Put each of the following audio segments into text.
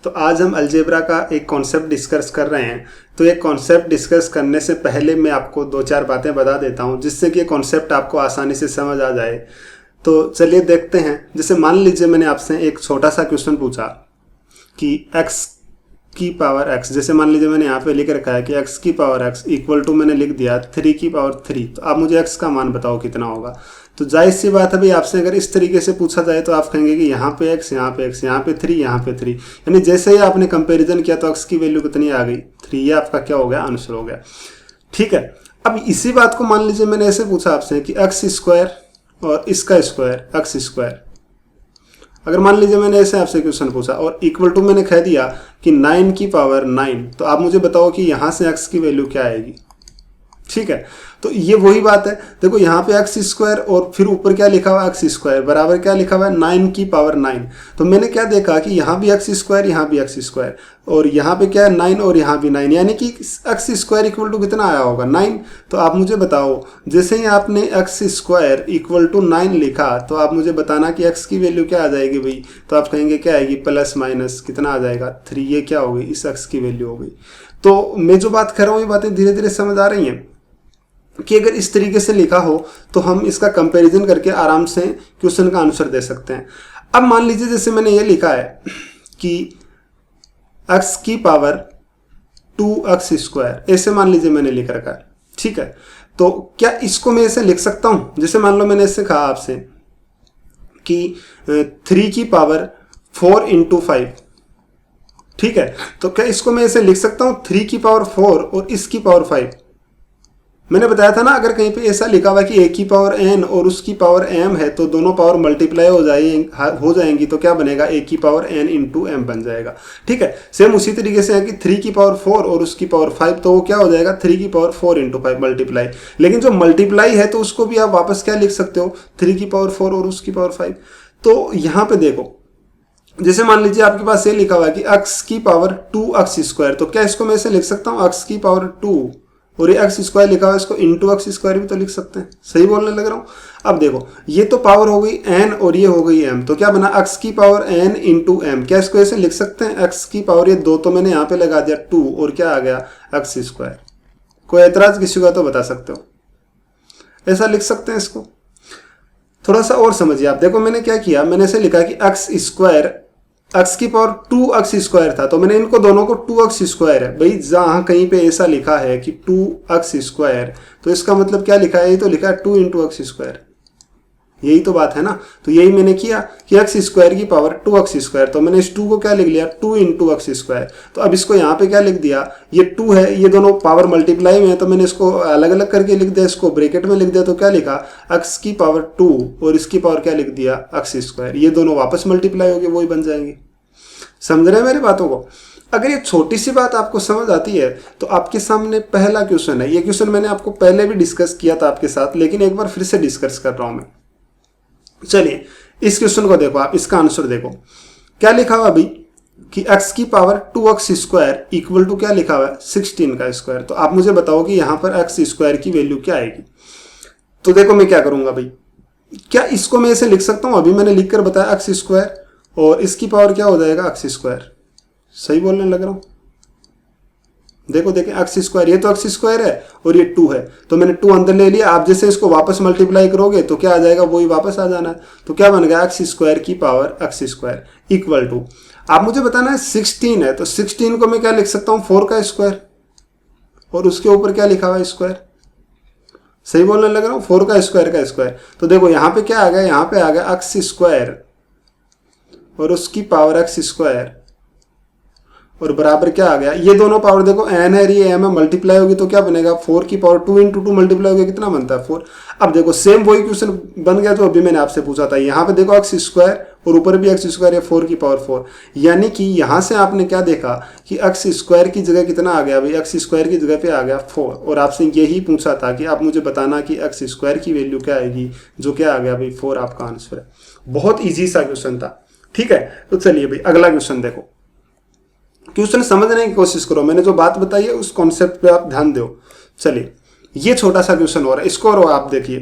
तो आज हम अलजेब्रा का एक कॉन्सेप्ट डिस्कस कर रहे हैं। तो ये कॉन्सेप्ट डिस्कस करने से पहले मैं आपको दो चार बातें बता देता हूँ जिससे कि ये कॉन्सेप्ट आपको आसानी से समझ आ जाए। तो चलिए देखते हैं। जैसे मान लीजिए मैंने आपसे एक छोटा सा क्वेश्चन पूछा कि x की पावर x, जैसे मान लीजिए मैंने यहाँ पे लिख रखा है कि x की पावर x इक्वल टू मैंने लिख दिया 3 की पावर 3। तो आप मुझे x का मान बताओ कितना होगा। तो जाहिर सी बात है भाई, आपसे अगर इस तरीके से पूछा जाए तो आप कहेंगे कि यहाँ पे x, यहाँ पे x, यहाँ पे 3, यहाँ पे 3, यानी जैसे ही आपने कंपैरिजन किया तो x की वैल्यू कितनी आ गई, 3। ये आपका क्या हो गया, आंसर हो गया। ठीक है, अब इसी बात को मान लीजिए मैंने ऐसे पूछा आपसे कि x स्क्वायर और इसका स्क्वायर x स्क्वायर, अगर मान लीजिए मैंने ऐसे आपसे क्वेश्चन पूछा और इक्वल टू मैंने कह दिया कि 9 की पावर 9, तो आप मुझे बताओ कि यहाँ से x की वैल्यू क्या आएगी। ठीक है, तो ये वही बात है। देखो यहाँ पे x स्क्वायर और फिर ऊपर क्या लिखा हुआ x स्क्वायर बराबर क्या लिखा हुआ है 9 की पावर 9। तो मैंने क्या देखा कि यहाँ भी x स्क्वायर, यहाँ भी x स्क्वायर, और यहाँ पे क्या है 9 और यहाँ भी 9, यानी कि x स्क्वायर इक्वल टू कितना आया होगा 9। तो आप मुझे बताओ, जैसे ही आपने x स्क्वायर इक्वल टू 9 लिखा तो आप मुझे बताना कि x की वैल्यू क्या आ जाएगी भाई। तो आप कहेंगे क्या आएगी, प्लस माइनस कितना आ जाएगा 3। ये क्या हो गई, इस x की वैल्यू हो गई। तो मैं जो बात कर रहा हूँ ये बातें धीरे धीरे समझ आ रही हैं कि अगर इस तरीके से लिखा हो तो हम इसका कंपैरिजन करके आराम से क्वेश्चन का आंसर दे सकते हैं। अब मान लीजिए जैसे मैंने ये लिखा है कि x की पावर 2x स्क्वायर, ऐसे मान लीजिए मैंने लिख रखा है। ठीक है, तो क्या इसको मैं ऐसे लिख सकता हूं, जैसे मान लो मैंने ऐसे कहा आपसे कि 3 की पावर 4 इंटू 5। ठीक है, तो क्या इसको मैं ऐसे लिख सकता हूं 3 की पावर 4 और इसकी पावर 5। मैंने बताया था ना, अगर कहीं पे ऐसा लिखा हुआ कि a की पावर n और उसकी पावर m है तो दोनों पावर मल्टीप्लाई हो जाएंगी तो क्या बनेगा, a की पावर n इंटू m बन जाएगा। ठीक है, सेम उसी तरीके से है कि 3 की पावर 4 और उसकी पावर 5, तो वो क्या हो जाएगा 3 की पावर 4 इंटू 5 मल्टीप्लाई। लेकिन जो मल्टीप्लाई है तो उसको भी आप वापस क्या लिख सकते हो, 3 की पावर 4 और उसकी पावर 5। तो यहाँ पे देखो, जैसे मान लीजिए आपके पास ये लिखा हुआ है कि x की पावर 2x स्क्वायर, तो क्या इसको मैं ऐसे लिख सकता हूँ x की पावर 2 और ये x स्क्वायर लिखा हुआ है, इसको इंटू x स्क्वायर भी तो लिख सकते हैं। सही बोलने लग रहा हूँ। अब देखो ये तो पावर हो गई n और ये हो गई m, तो क्या बना x की पावर n इंटू m। क्या इसको ऐसे लिख सकते हैं, x की पावर ये 2 तो मैंने यहाँ पे लगा दिया 2 और क्या आ गया x स्क्वायर। कोई एतराज किसी का तो बता सकते हो, ऐसा लिख सकते हैं इसको। थोड़ा सा और समझिए आप, देखो मैंने क्या किया, मैंने ऐसे लिखा कि x स्क्वायर x की पावर 2x स्क्वायर था तो मैंने इनको दोनों को 2x स्क्वायर है भाई। जहाँ कहीं पे ऐसा लिखा है कि 2x स्क्वायर तो इसका मतलब क्या लिखा है, ये तो लिखा है 2 इंटू x स्क्वायर। यही तो बात है ना। तो यही मैंने किया कि x स्क्वायर की पावर 2x स्क्वायर, तो मैंने इस 2 को क्या लिख लिया 2 इंटू x स्क्वायर। तो अब इसको यहाँ पे क्या लिख दिया, ये 2 है, ये दोनों पावर मल्टीप्लाई में है तो मैंने इसको अलग अलग करके लिख दिया, इसको ब्रैकेट में लिख दिया। तो क्या लिखा, x की पावर 2 और इसकी पावर क्या लिख दिया x स्क्वायर। ये दोनों वापस मल्टीप्लाई होगी, वही बन जाएंगे। समझ रहे हैं मेरी बातों को। अगर ये छोटी सी बात आपको समझ आती है तो आपके सामने पहला क्वेश्चन है। ये क्वेश्चन मैंने आपको पहले भी डिस्कस किया था आपके साथ, लेकिन एक बार फिर से डिस्कस कर रहा हूं मैं। चलिए इस क्वेश्चन को देखो आप, इसका आंसर देखो क्या लिखा हुआ अभी कि x की power 2x square equal to क्या लिखा हुआ है 16 का स्क्वायर। तो आप मुझे बताओ कि यहाँ पर x स्क्वायर की वैल्यू क्या आएगी। तो देखो मैं क्या करूंगा भाई, क्या इसको मैं ऐसे लिख सकता हूँ, अभी मैंने लिखकर बताया x स्क्वायर और इसकी पावर क्या हो जाएगा x स्क्वायर। सही बोलने लग रहा हूं। देखो देखें x स्क्वायर, ये तो x स्क्वायर है और ये 2 है तो मैंने 2 अंदर ले लिया। आप जैसे इसको वापस मल्टीप्लाई करोगे तो क्या आ जाएगा, वही वापस आ जाना है। तो क्या बन गया x स्क्वायर की power x square equal to, आप मुझे बताना है 16 है तो 16 को मैं क्या लिख सकता हूँ 4 का स्क्वायर और उसके ऊपर क्या लिखा हुआ है स्क्वायर। सही बोलने लग रहा हूँ, 4 का स्क्वायर। तो देखो यहाँ पे क्या आ गया, यहाँ पे आ गया x स्क्वायर और उसकी पावर x स्क्वायर और बराबर क्या आ गया, ये दोनों पावर देखो n है, ये m है, मल्टीप्लाई होगी तो क्या बनेगा 4 की पावर 2 इंटू 2 मल्टीप्लाई होगी कितना बनता है 4। अब देखो सेम वही क्वेश्चन बन गया जो अभी मैंने आपसे पूछा था। यहाँ पे देखो x स्क्वायर और ऊपर भी x स्क्वायर है 4 की पावर 4, यानी कि यहाँ से आपने क्या देखा कि x स्क्वायर की जगह कितना आ गया भाई, x स्क्वायर की जगह पे आ गया 4। और आपसे यही पूछा था कि आप मुझे बताना कि x स्क्वायर की वैल्यू क्या आएगी, जो क्या आ गया भाई 4 आपका आंसर है। बहुत ईजी सा क्वेश्चन था। ठीक है, तो चलिए भाई अगला क्वेश्चन देखो। क्वेश्चन समझने की कोशिश करो, मैंने जो बात बताई है उस कॉन्सेप्ट पे आप ध्यान दो। चलिए ये छोटा सा क्वेश्चन हो रहा है, इसको और आप देखिए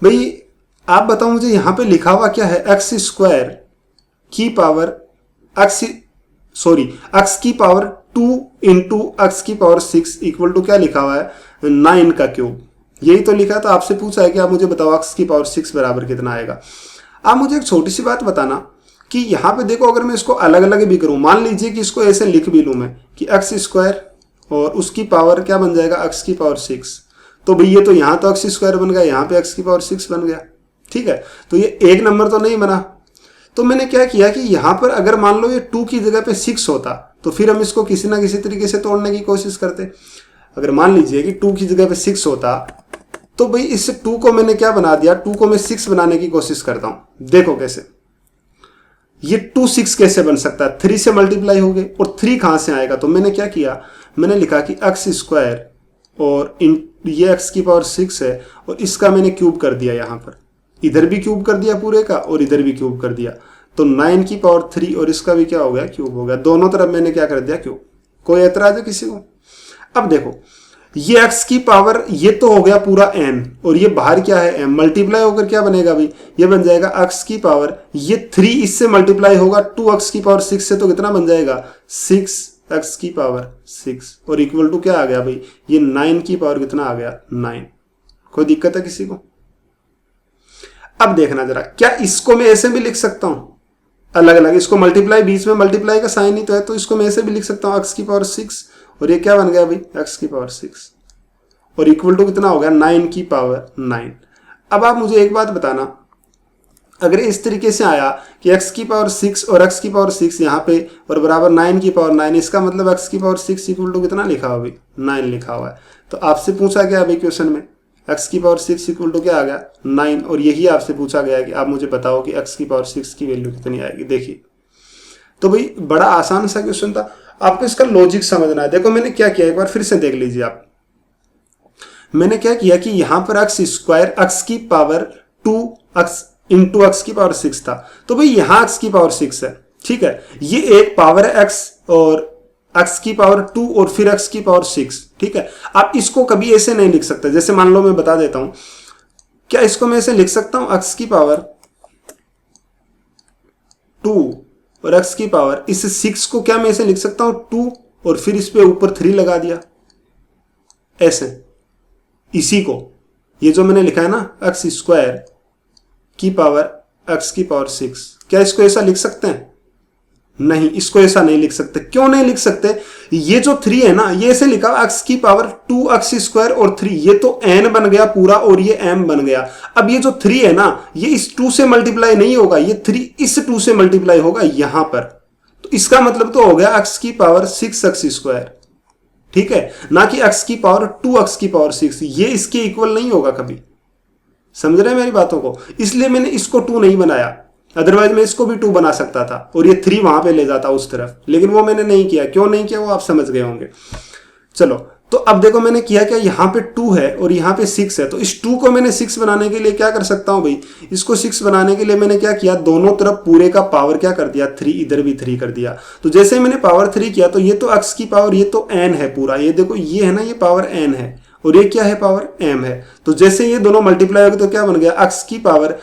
भाई। आप बताओ मुझे यहाँ पे लिखा हुआ क्या है, एक्स स्क्वायर की पावर एक्स सॉरी x की पावर 2 इंटू x की पावर 6 इक्वल टू क्या लिखा हुआ है 9 का क्यूब। यही तो लिखा था, आपसे पूछा है कि आप मुझे बताओ x की पावर 6 बराबर कितना आएगा। आप मुझे एक छोटी सी बात बताना कि यहाँ पे देखो, अगर मैं इसको अलग अलग भी करूँ, मान लीजिए कि इसको ऐसे लिख भी लूँ मैं कि x स्क्वायर और उसकी पावर क्या बन जाएगा x की पावर 6, तो भाई ये तो यहाँ तो x स्क्वायर बन गया, यहाँ पे x की पावर 6 बन गया। ठीक है, तो ये एक नंबर तो नहीं बना। तो मैंने क्या किया कि यहाँ पर अगर मान लो ये 2 की जगह पे 6 होता तो फिर हम इसको किसी ना किसी तरीके से तोड़ने की कोशिश करते। अगर मान लीजिए कि 2 की जगह पे 6 होता तो भाई इस 2 को मैंने क्या बना दिया, 2 को मैं 6 बनाने की कोशिश करता हूं। देखो कैसे, ये 2 6 कैसे बन सकता है, 3 से मल्टीप्लाई हो गए और 3 कहां से आएगा। तो मैंने क्या किया, मैंने लिखा कि x स्क्वायर और ये x की पावर 6 है और इसका मैंने क्यूब कर दिया, यहां पर इधर भी क्यूब कर दिया पूरे का और इधर भी क्यूब कर दिया, तो 9 की पावर 3 और इसका भी क्या हो गया क्यूब हो गया। दोनों तरफ मैंने क्या कर दिया क्यूब। कोई एतराज है किसी को? अब देखो ये x की पावर ये तो हो गया पूरा n और ये बाहर क्या है m, मल्टीप्लाई होकर क्या बनेगा भाई, ये बन जाएगा x की पावर, ये 3 इससे मल्टीप्लाई होगा 2x की पावर 6 से, तो कितना बन जाएगा 6x की पावर 6 और इक्वल टू क्या आ गया भाई, ये 9 की पावर कितना आ गया 9। कोई दिक्कत है किसी को? अब देखना जरा, क्या इसको मैं ऐसे भी लिख सकता हूं अलग अलग, इसको मल्टीप्लाई, बीच में मल्टीप्लाई का साइन ही तो है, तो इसको मैं ऐसे भी लिख सकता हूं x की पावर 6 और ये क्या बन गया भाई x की पावर 6 और इक्वल टू कितना हो गया 9 की पावर 9। अब आप मुझे एक बात बताना, अगर इस तरीके से आया कि x की पावर 6 और x की पावर 6 यहाँ पे और बराबर 9 की पावर 9, इसका मतलब x की पावर 6 इक्वल टू कितना लिखा हुआ भाई 9 लिखा हुआ है। तो आपसे पूछा गया अभी क्वेश्चन में x की पावर 6 इक्वल टू क्या आ गया 9 और यही आपसे पूछा गया कि आप मुझे बताओ कि x की पावर 6 की वैल्यू कितनी आएगी। देखिए तो भाई बड़ा आसान सा क्वेश्चन था, आपको इसका लॉजिक समझना है। देखो मैंने क्या किया, एक बार फिर से देख लीजिए आप। मैंने क्या किया कि यहां पर x स्क्वायर x की पावर 2x इंटू x की पावर 6 था, तो भाई यहां x की पावर 6 है। ठीक है, ये एक पावर है x और x की पावर 2 और फिर x की पावर 6। ठीक है, आप इसको कभी ऐसे नहीं लिख सकते, जैसे मान लो मैं बता देता हूं, क्या इसको मैं ऐसे लिख सकता हूं x की पावर 2 और x की पावर इस 6 को क्या मैं ऐसे लिख सकता हूं 2 और फिर इस पे ऊपर 3 लगा दिया ऐसे, इसी को ये जो मैंने लिखा है ना x स्क्वायर की पावर x की पावर 6, क्या इसको ऐसा लिख सकते हैं? नहीं, इसको ऐसा नहीं लिख सकते। क्यों नहीं लिख सकते? ये जो 3 है ना, ये ऐसे लिखा x की पावर 2x स्क्वायर और 3, ये तो n बन गया पूरा और ये m बन गया। अब ये जो 3 है ना, ये इस 2 से मल्टीप्लाई नहीं होगा, ये 3 इस 2 से मल्टीप्लाई होगा यहां पर, तो इसका मतलब तो हो गया x की पावर 6x स्क्वायर। ठीक है, ना कि x की पावर 2x की पावर 6, ये इसके इक्वल नहीं होगा कभी। समझ रहे हैं मेरी बातों को? इसलिए मैंने इसको 2 नहीं बनाया, अदरवाइज मैं इसको भी 2 बना सकता था और ये 3 वहां पे ले जाता उस तरफ, लेकिन वो मैंने नहीं किया। क्यों नहीं किया वो आप समझ गए होंगे। चलो तो अब देखो मैंने किया क्या, यहाँ पे 2 है और यहाँ पे 6 है, तो इस 2 को मैंने 6 बनाने के लिए क्या कर सकता हूँ भाई, इसको 6 बनाने के लिए मैंने क्या किया, दोनों तरफ पूरे का पावर क्या कर दिया 3, इधर भी 3 कर दिया। तो जैसे मैंने पावर 3 किया तो ये तो x की पावर, ये तो n है पूरा, ये देखो ये है ना, ये पावर n है और ये क्या है पावर m है। तो जैसे ये दोनों मल्टीप्लाई हो गए तो क्या बन गया, x की पावर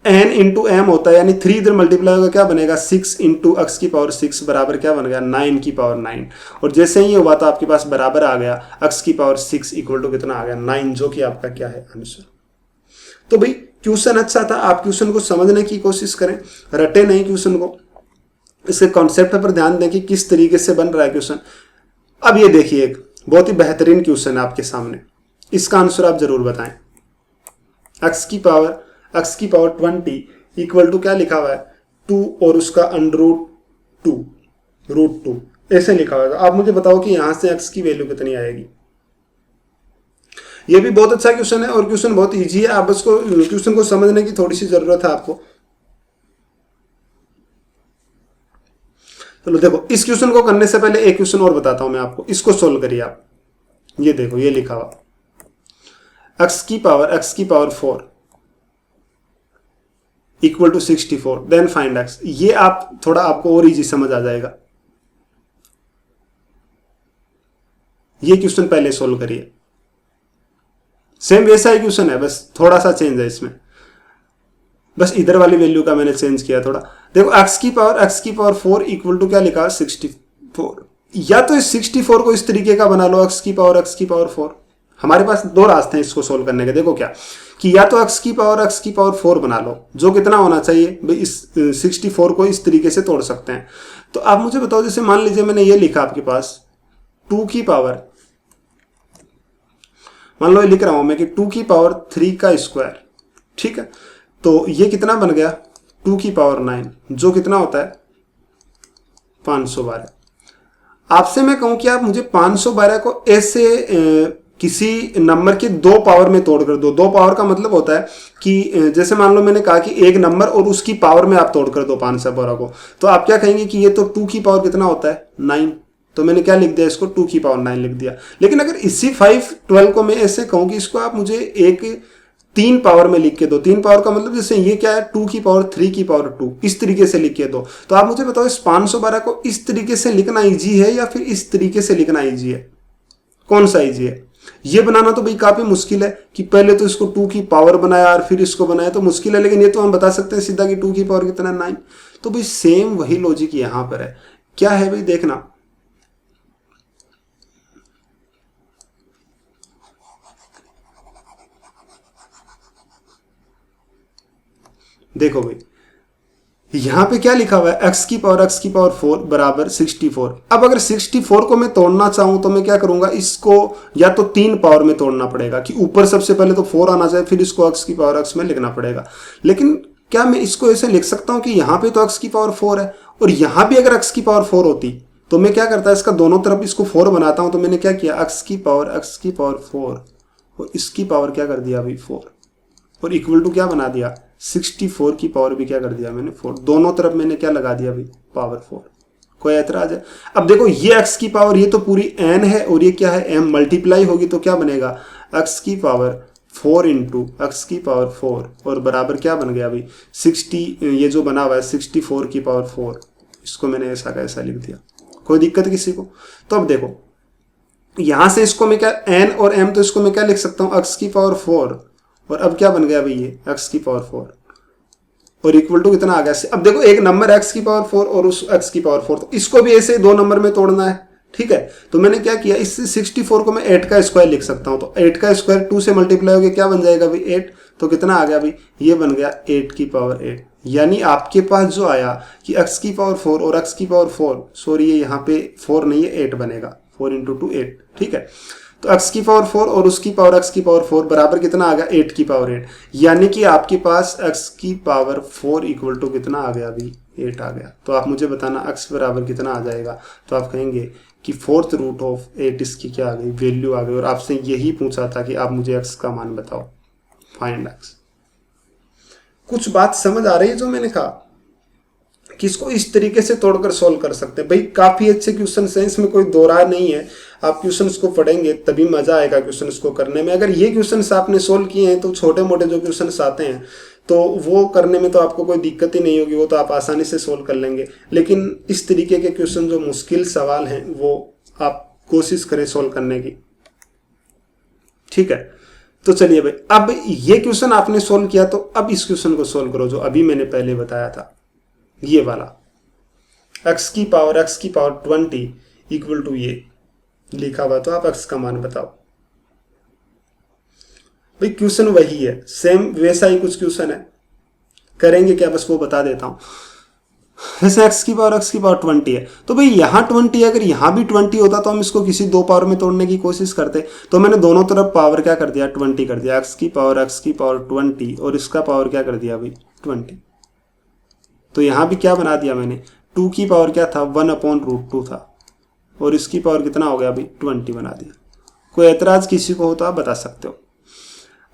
n इंटू एम होता है, यानी 3 इधर मल्टीप्लाई होगा क्या बनेगा 6 इंटू x की पावर 6 बराबर क्या बन गया 9 की पावर 9। और जैसे ही ये हुआ तो आपके पास बराबर आ गया x की पावर 6 इक्वल टू कितना आ गया 9, जो कि आपका क्या है आंसर। तो भाई क्वेश्चन अच्छा था, आप क्वेश्चन को समझने की कोशिश करें, रटे नहीं क्वेश्चन को, इसके कॉन्सेप्ट पर ध्यान दें कि किस तरीके से बन रहा है क्वेश्चन। अब ये देखिए एक बहुत ही बेहतरीन क्वेश्चन है आपके सामने, इसका आंसर आप जरूर बताएं। x की पावर 20 इक्वल टू क्या लिखा हुआ है 2 और उसका रूट 2 ऐसे लिखा हुआ है। आप मुझे बताओ कि यहां से x की वैल्यू कितनी आएगी। ये भी बहुत अच्छा क्वेश्चन है और क्वेश्चन बहुत इजी है, आप उसको क्वेश्चन को समझने की थोड़ी सी जरूरत है आपको। चलो देखो, इस क्वेश्चन को करने से पहले एक क्वेश्चन और बताता हूं मैं आपको, इसको सोल्व करिए आप। ये देखो ये लिखा हुआ x की power 4 equal to 64, then find x। ये आप थोड़ा आपको और इजी समझ आ जाएगा। ये क्वेश्चन पहले सोल्व करिए, सेम वैसा ही क्वेश्चन है, बस थोड़ा सा चेंज है इसमें, बस इधर वाली वैल्यू का मैंने चेंज किया थोड़ा। देखो x की पावर 4 इक्वल टू क्या लिखा 64। या तो इस 64 को इस तरीके का बना लो x की पावर 4। हमारे पास दो रास्ते हैं इसको सोल्व करने के। देखो क्या कि या तो x की पावर 4 बना लो, जो कितना होना चाहिए भाई, इस 64 को इस तरीके से तोड़ सकते हैं। तो आप मुझे बताओ, जैसे मान लीजिए मैंने ये लिखा आपके पास 2 की पावर, मान लो ये लिख रहा हूं मैं कि 2 की पावर 3 का स्क्वायर, ठीक है। तो ये कितना बन गया 2 की पावर 9, जो कितना होता है 512। आपसे मैं कहूं कि आप मुझे 512 को ऐसे किसी नंबर के दो पावर में तोड़ कर दो। दो पावर का मतलब होता है कि जैसे मान लो मैंने कहा कि एक नंबर और उसकी पावर में आप तोड़ कर दो 512 को, तो आप क्या कहेंगे कि ये तो 2 की पावर कितना होता है 9। तो मैंने क्या लिख दिया, इसको 2 की पावर 9 लिख दिया। लेकिन अगर इसी 512 को मैं ऐसे कहूं कि इसको आप मुझे एक 3 पावर में लिख के दो। 3 पावर का मतलब जैसे ये क्या है 2 की पावर 3 की पावर 2, इस तरीके से लिख के दो। तो आप मुझे बताओ, इस 512 को इस तरीके से लिखना इजी है या फिर इस तरीके से लिखना इजी है, कौन सा इजी है? ये बनाना तो भाई काफी मुश्किल है कि पहले तो इसको 2 की पावर बनाया और फिर इसको बनाया, तो मुश्किल है। लेकिन ये तो हम बता सकते हैं सीधा कि 2 की पावर कितना 9। तो भाई सेम वही लॉजिक यहां पर है। क्या है भाई, देखना, देखो भाई यहां पे क्या लिखा हुआ है x की पावर 4 बराबर 64। अब अगर 64 को मैं तोड़ना चाहूं तो मैं क्या करूंगा, इसको या तो 3 पावर में तोड़ना पड़ेगा कि ऊपर सबसे पहले तो 4 आना चाहिए, फिर इसको x की पावर x में लिखना पड़ेगा। लेकिन क्या मैं इसको ऐसे लिख सकता हूं कि यहां पे तो x की पावर 4 है और यहां भी अगर x की पावर 4 होती तो मैं क्या करता, इसका दोनों तरफ इसको 4 बनाता हूं। तो मैंने क्या किया, x की पावर 4 और इसकी पावर क्या कर दिया अभी 4 और इक्वल टू क्या बना दिया 64 की पावर भी क्या कर दिया मैंने 4। दोनों तरफ मैंने क्या लगा दिया अभी पावर 4। कोई ऐतराज है? अब देखो ये x की पावर ये तो पूरी n है और ये क्या है m, मल्टीप्लाई होगी तो क्या बनेगा x की पावर 4 इंटू x की पावर 4 और बराबर क्या बन गया अभी 60। ये जो बना हुआ है 64 की पावर 4, इसको मैंने ऐसा का ऐसा लिख दिया। कोई दिक्कत किसी को? तो अब देखो यहां से इसको मैं क्या n और m, तो इसको मैं क्या लिख सकता हूं x की पावर 4 और अब क्या बन गया भाई ये x की पावर 4 और इक्वल टू कितना आ गया। अब देखो एक नंबर x की पावर 4 और उस x की पावर 4, तो इसको भी ऐसे दो नंबर में तोड़ना है, ठीक है। तो मैंने क्या किया, इससे 64 को मैं 8 का स्क्वायर लिख सकता हूं। तो 8 का स्क्वायर 2 से मल्टीप्लाई हो गया, क्या बन जाएगा भाई 8। तो कितना आ गया भाई, ये बन गया 8 की पावर 8। यानी आपके पास जो आया कि x की पावर 4 और x की पावर 4, सॉरी ये यहाँ पे 4 नहीं है 8 बनेगा, 4 इंटू 2 8, ठीक है। तो x की पावर 4 और उसकी पावर x की पावर 4 बराबर कितना आ गया 8 की पावर 8। यानी कि आपके पास x की पावर 4 इक्वल टू कितना आ गया अभी 8 आ गया। तो आप मुझे बताना x बराबर कितना आ जाएगा। तो आप कहेंगे कि 4th रूट ऑफ 8 इसकी क्या आ गई, वैल्यू आ गई। और आपसे यही पूछा था कि आप मुझे x का मान बताओ, फाइंड x। कुछ बात समझ आ रही है जो मैंने कहा कि इसको इस तरीके से तोड़कर सॉल्व कर सकते हैं। भाई काफी अच्छे क्वेश्चन है, इसमें कोई दो राय नहीं है। आप क्वेश्चंस को पढ़ेंगे तभी मजा आएगा क्वेश्चंस को करने में। अगर ये क्वेश्चंस आपने सोल्व किए हैं तो छोटे मोटे जो क्वेश्चंस आते हैं तो वो करने में तो आपको कोई दिक्कत ही नहीं होगी, वो तो आप आसानी से सोल्व कर लेंगे। लेकिन इस तरीके के क्वेश्चन जो मुश्किल सवाल हैं वो आप कोशिश करें सोल्व करने की, ठीक है। तो चलिए भाई, अब ये क्वेश्चन आपने सोल्व किया तो अब इस क्वेश्चन को सोल्व करो जो अभी मैंने पहले बताया था, ये वाला x की पावर 20 इक्वल टू ये लिखा हुआ। तो आप x का मान बताओ। भाई क्वेश्चन वही है, सेम वैसा ही कुछ क्वेश्चन है। करेंगे क्या, बस वो बता देता हूं। जैसे x की पावर 20 है, तो भाई यहाँ 20 है, अगर यहाँ भी 20 होता तो हम इसको किसी दो पावर में तोड़ने की कोशिश करते। तो मैंने दोनों तरफ पावर क्या कर दिया 20 कर दिया, x की पावर 20 और इसका पावर क्या कर दिया भाई 20। तो यहां भी क्या बना दिया मैंने, 2 की पावर क्या था 1/√2 था और इसकी पावर कितना हो गया अभी 20 बना दिया। कोई एतराज किसी को हो तो आप बता सकते हो।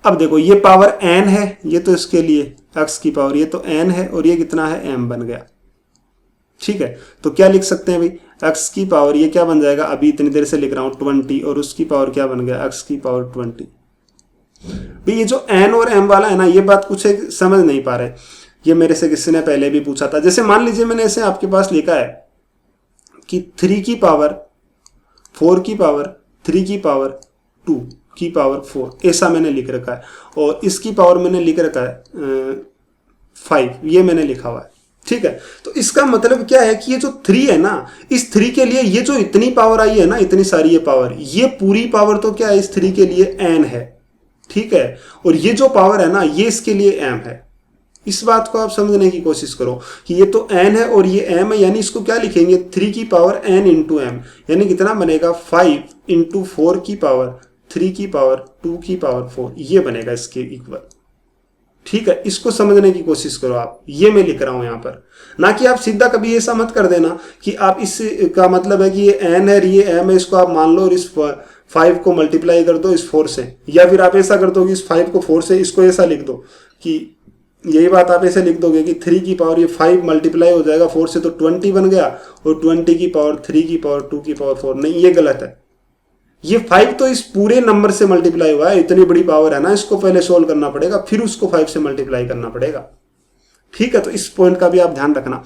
अब देखो ये पावर n है, ये तो इसके लिए x की पावर, ये तो n है और ये कितना है m बन गया, ठीक है। तो क्या लिख सकते हैं भाई x की पावर, ये क्या बन जाएगा, अभी इतनी देर से लिख रहा हूं 20 और उसकी पावर क्या बन गया x की पावर 20। भाई ये जो n और m वाला है ना, ये बात कुछ समझ नहीं पा रहे। ये मेरे से किसी ने पहले भी पूछा था। जैसे मान लीजिए मैंने ऐसे आपके पास लिखा है कि 3 की पावर 4 की पावर 3 की पावर 2 की पावर 4, ऐसा मैंने लिख रखा है। और इसकी पावर मैंने लिख रखा है 5, ये मैंने लिखा हुआ है, ठीक है, तो इसका मतलब क्या है कि ये जो 3 है ना, इस 3 के लिए ये जो इतनी पावर आई है ना, इतनी सारी ये पावर, ये पूरी पावर तो क्या है इस 3 के लिए n है। ठीक है, और ये जो पावर है ना ये इसके लिए m है। इस बात को आप समझने की कोशिश करो कि ये तो n है और ये m है, यानी इसको क्या लिखेंगे 3 की पावर n इंटू m, यानी कितना बनेगा 5 इंटू 4 की पावर 3 की पावर 2 की पावर 4, ये बनेगा इसके इक्वल। ठीक है, इसको समझने की कोशिश करो आप, ये मैं लिख रहा हूं यहां पर, ना कि आप सीधा कभी ऐसा मत कर देना कि आप इस का मतलब है कि ये n है ये m है, इसको आप मान लो और इस 5 को मल्टीप्लाई कर दो इस 4 से, या फिर आप ऐसा कर दो कि इस 5 को 4 से, इसको ऐसा लिख दो कि यही बात आप ऐसे लिख दोगे कि 3 की पावर ये 5 मल्टीप्लाई हो जाएगा 4 से तो 20 बन गया, और 20 की पावर 3 की पावर 2 की पावर 4, नहीं ये गलत है। ये 5 तो इस पूरे नंबर से मल्टीप्लाई हुआ है, इतनी बड़ी पावर है ना, इसको पहले सोल्व करना पड़ेगा फिर उसको 5 से मल्टीप्लाई करना पड़ेगा। ठीक है, तो इस पॉइंट का भी आप ध्यान रखना।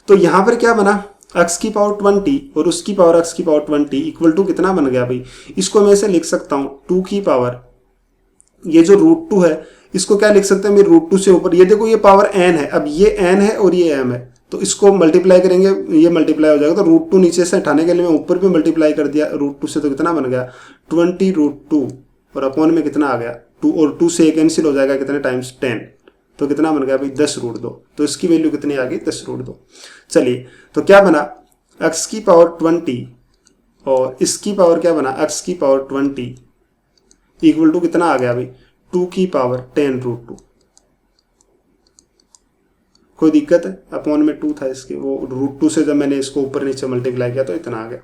तो यहां पर क्या बना, x की पावर 20 और उसकी पावर x की पावर 20 इक्वल टू कितना बन गया भाई, इसको मैं ऐसे लिख सकता हूं 2 की पावर, ये जो √2 है इसको क्या लिख सकते हैं मैं √2 से ऊपर, ये देखो ये पावर n है, अब ये n है और ये m है, तो इसको मल्टीप्लाई करेंगे ये मल्टीप्लाई हो जाएगा, तो √2 नीचे से हटाने के लिए मैं ऊपर भी मल्टीप्लाई कर दिया √2 से, तो कितना बन गया 20 √2 और अपॉन में कितना आ गया 2, और 2 से कैंसिल हो जाएगा कितने टाइम्स 10, तो कितना बन गया भाई 10 √2, तो इसकी वैल्यू कितनी आ गई 10 √2। चलिए तो क्या बना x की पावर 20 और इसकी पावर क्या बना x की पावर 20 इक्वल टू कितना आ गया भाई 2 की पावर 10 √2। कोई दिक्कत है, अपॉन में 2 था इसके, वो √2 से जब मैंने इसको ऊपर नीचे मल्टीप्लाई किया तो इतना आ गया।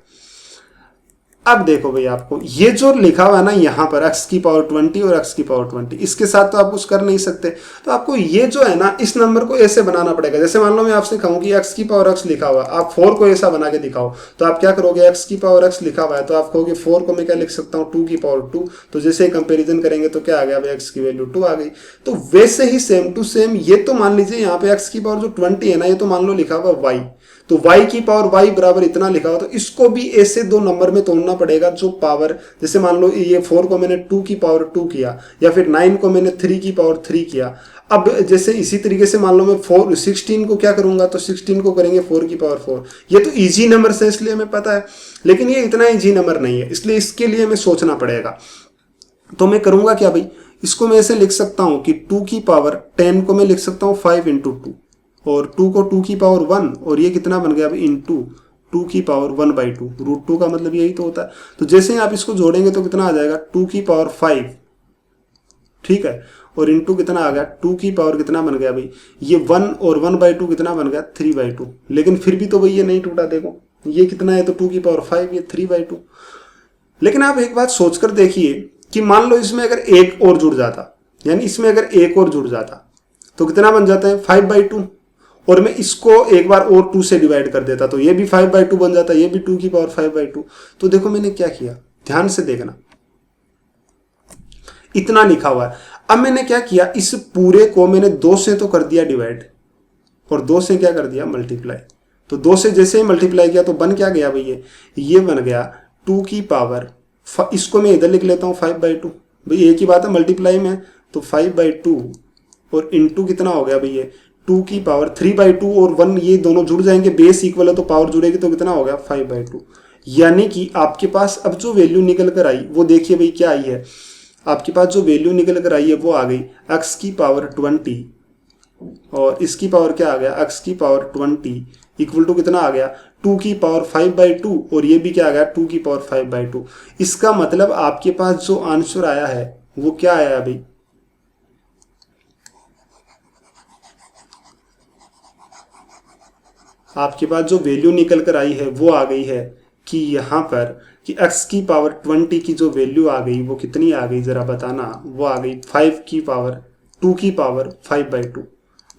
अब देखो भाई आपको ये जो लिखा हुआ है ना यहाँ पर x की पावर 20 और x की पावर 20, इसके साथ तो आप कुछ कर नहीं सकते, तो आपको ये जो है ना इस नंबर को ऐसे बनाना पड़ेगा। जैसे मान लो मैं आपसे कहूँ कि x की पावर x लिखा हुआ है, आप 4 को ऐसा बना के दिखाओ, तो आप क्या करोगे x की पावर x लिखा हुआ है तो आप कहोगे 4 को मैं क्या लिख सकता हूँ 2 की पावर 2, तो जैसे कंपेरिजन करेंगे तो क्या आ गया भाई x की वैल्यू 2 आ गई। तो वैसे ही सेम टू सेम ये तो मान लीजिए यहाँ पे x की पावर जो 20 है ना ये तो मान लो लिखा हुआ y, तो y की पावर y बराबर इतना लिखा हुआ, तो इसको भी ऐसे 2 नंबर में तोड़ना पड़ेगा जो पावर, जैसे मान लो ये 4 को मैंने 2 की पावर 2 किया, या फिर 9 को मैंने 3 की पावर 3 किया। अब जैसे इसी तरीके से मान लो मैं 16 को क्या करूंगा, तो 16 को करेंगे 4 की पावर 4। ये तो इजी नंबर है इसलिए हमें पता है, लेकिन ये इतना इजी नंबर नहीं है, इसलिए इसके लिए हमें सोचना पड़ेगा। तो मैं करूंगा क्या भाई, इसको मैं ऐसे लिख सकता हूं कि 2 की पावर 10 को मैं लिख सकता हूं 5 इंटू 2, और 2 को 2 की पावर 1, और ये कितना बन गया भाई इंटू 2 की पावर 1/2, √2 का मतलब यही तो होता है। तो जैसे ही आप इसको जोड़ेंगे तो कितना आ जाएगा 2 की पावर 5, ठीक है, और इंटू कितना आ गया 2 की पावर कितना बन गया भाई ये 1, और 1/2 कितना बन गया 3/2, लेकिन फिर भी तो भाई ये नहीं टूटा, देखो ये कितना है तो 2 की पावर 5, ये 3/2। लेकिन आप एक बात सोचकर देखिए कि मान लो इसमें अगर एक और जुड़ जाता, यानी इसमें अगर एक और जुड़ जाता तो कितना बन जाता है 5/2, और मैं इसको एक बार और 2 से डिवाइड कर देता तो ये भी 5/2 बन जाता, ये भी 2 की पावर 5/2। तो देखो मैंने क्या किया, ध्यान से देखना, इतना लिखा हुआ है। अब मैंने क्या किया, इस पूरे को मैंने 2 से तो कर दिया डिवाइड, और 2 से क्या कर दिया मल्टीप्लाई। तो 2 से जैसे ही मल्टीप्लाई किया तो बन क्या गया भाई ये बन गया 2 की पावर, इसको मैं इधर लिख लेता हूँ 5/2, भाई एक ही बात है मल्टीप्लाई में, तो 5/2 और इंटू कितना हो गया भाई 2 की पावर 3/2 और 1, ये दोनों जुड़ जाएंगे, बेस इक्वल है तो पावर जुड़ेगी, तो कितना हो गया 5/2। यानी कि आपके पास अब जो वैल्यू निकल कर आई वो देखिए भाई क्या आई है, आपके पास जो वैल्यू निकल कर आई है वो आ गई x की पावर 20, और इसकी पावर क्या आ गया x की पावर 20 इक्वल टू कितना आ गया 2 की पावर 5/2, और ये भी क्या आ गया 2 की पावर 5/2। इसका मतलब आपके पास जो आंसर आया है वो क्या आया भाई, आपके पास जो वैल्यू निकल कर आई है वो आ गई है कि यहाँ पर कि x की पावर 20 की जो वैल्यू आ गई वो कितनी आ गई जरा बताना, वो आ गई 5 की पावर 2 की पावर 5/2।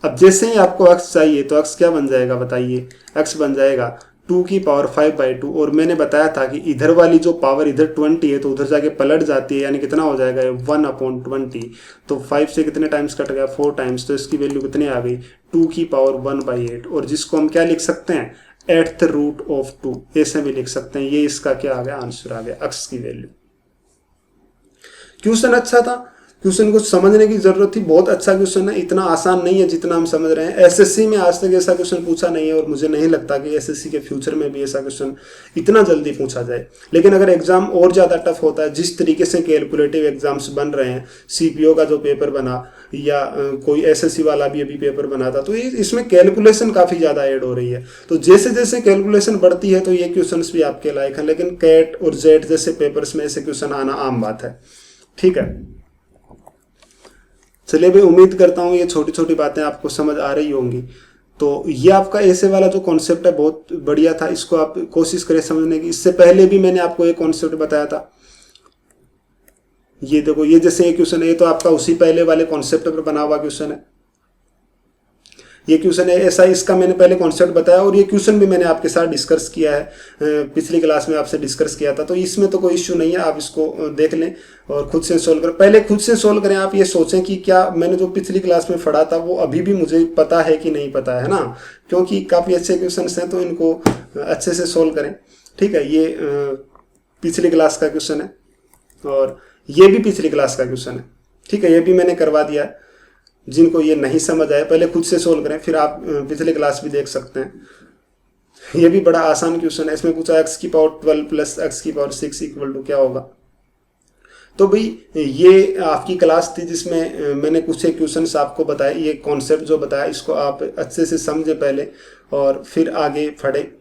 अब जैसे ही आपको x चाहिए तो x क्या बन जाएगा बताइए, x बन जाएगा 2 की पावर 5/2, और मैंने बताया था कि इधर वाली जो पावर इधर 20 है तो उधर जाके पलट जाती है, यानी कितना हो जाएगा 1/20, तो 5 से कितने टाइम्स कट गया 4 टाइम्स, तो इसकी वैल्यू कितनी आ गई 2 की पावर 1/8, और जिसको हम क्या लिख सकते हैं 8/√2, ऐसे भी लिख सकते हैं। ये इसका क्या आ गया आंसर आ गया x की वैल्यू। क्वेश्चन अच्छा था, क्वेश्चन को समझने की जरूरत थी। बहुत अच्छा क्वेश्चन है, इतना आसान नहीं है जितना हम समझ रहे हैं। एसएससी में आज तक ऐसा क्वेश्चन पूछा नहीं है और मुझे नहीं लगता कि एसएससी के फ्यूचर में भी ऐसा क्वेश्चन इतना जल्दी पूछा जाए। लेकिन अगर एग्जाम और ज़्यादा टफ होता है, जिस तरीके से कैलकुलेटिव एग्जाम्स बन रहे हैं, सीपीओ का जो पेपर बना या कोई एसएससी वाला भी अभी पेपर बना था, तो इसमें कैलकुलेशन काफ़ी ज़्यादा ऐड हो रही है। तो जैसे जैसे कैलकुलेशन बढ़ती है तो ये क्वेश्चंस भी आपके लायक हैं। लेकिन कैट और जेट जैसे पेपर्स में ऐसे क्वेश्चन आना आम बात है। ठीक है, चलिए भाई, उम्मीद करता हूँ ये छोटी छोटी बातें आपको समझ आ रही होंगी। तो ये आपका ऐसे वाला जो कॉन्सेप्ट है बहुत बढ़िया था, इसको आप कोशिश करें समझने की। इससे पहले भी मैंने आपको एक कॉन्सेप्ट बताया था, ये देखो, ये जैसे ये क्वेश्चन है, ये तो आपका उसी पहले वाले कॉन्सेप्ट पर बना हुआ क्वेश्चन है। ये क्वेश्चन है ऐसा, इसका मैंने पहले कॉन्सेप्ट बताया और ये क्वेश्चन भी मैंने आपके साथ डिस्कस किया है, पिछली क्लास में आपसे डिस्कस किया था। तो इसमें तो कोई इश्यू नहीं है, आप इसको देख लें और खुद से सोल्व करें। पहले खुद से सोल्व करें, आप ये सोचें कि क्या मैंने जो पिछली क्लास में पढ़ा था वो अभी भी मुझे पता है कि नहीं पता है ना, क्योंकि काफ़ी अच्छे क्वेश्चन हैं, तो इनको अच्छे से सोल्व करें। ठीक है, ये पिछली क्लास का क्वेश्चन है और ये भी पिछली क्लास का क्वेश्चन है। ठीक है, ये भी मैंने करवा दिया है। जिनको ये नहीं समझ आए पहले खुद से सोल्व करें, फिर आप पिछले क्लास भी देख सकते हैं। ये भी बड़ा आसान क्वेश्चन है। इसमें पूछा x की पावर 12 प्लस x की पावर 6 इक्वल टू क्या होगा। तो भाई ये आपकी क्लास थी जिसमें मैंने कुछ एक क्वेश्चंस आपको बताए। ये कॉन्सेप्ट जो बताया इसको आप अच्छे से समझे पहले और फिर आगे बढ़े।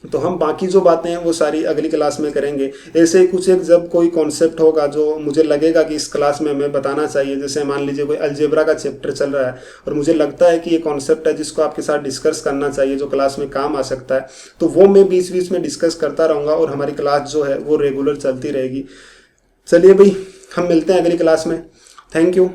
तो हम बाकी जो बातें हैं वो सारी अगली क्लास में करेंगे। ऐसे ही कुछ एक जब कोई कॉन्सेप्ट होगा जो मुझे लगेगा कि इस क्लास में हमें बताना चाहिए, जैसे मान लीजिए कोई अलजेब्रा का चैप्टर चल रहा है और मुझे लगता है कि ये कॉन्सेप्ट है जिसको आपके साथ डिस्कस करना चाहिए, जो क्लास में काम आ सकता है, तो वो मैं बीच बीच में डिस्कस करता रहूँगा और हमारी क्लास जो है वो रेगुलर चलती रहेगी। चलिए भाई, हम मिलते हैं अगली क्लास में। Thank you.